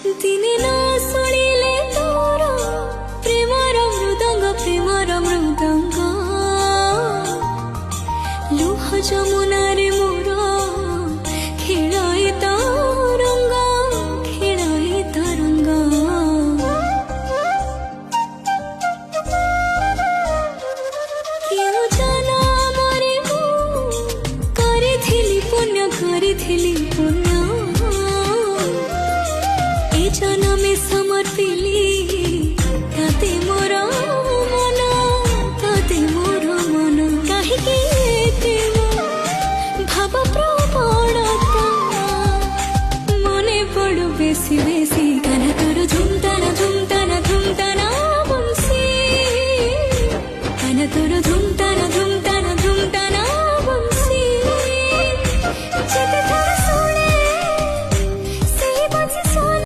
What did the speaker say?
दिने न शुणिले तोर प्रेमर मृदंग लुह जमुनारे मोर खेलाए तरंग केउ जनमरे मु करिथिली पुण्य ए जनमे समर्पिले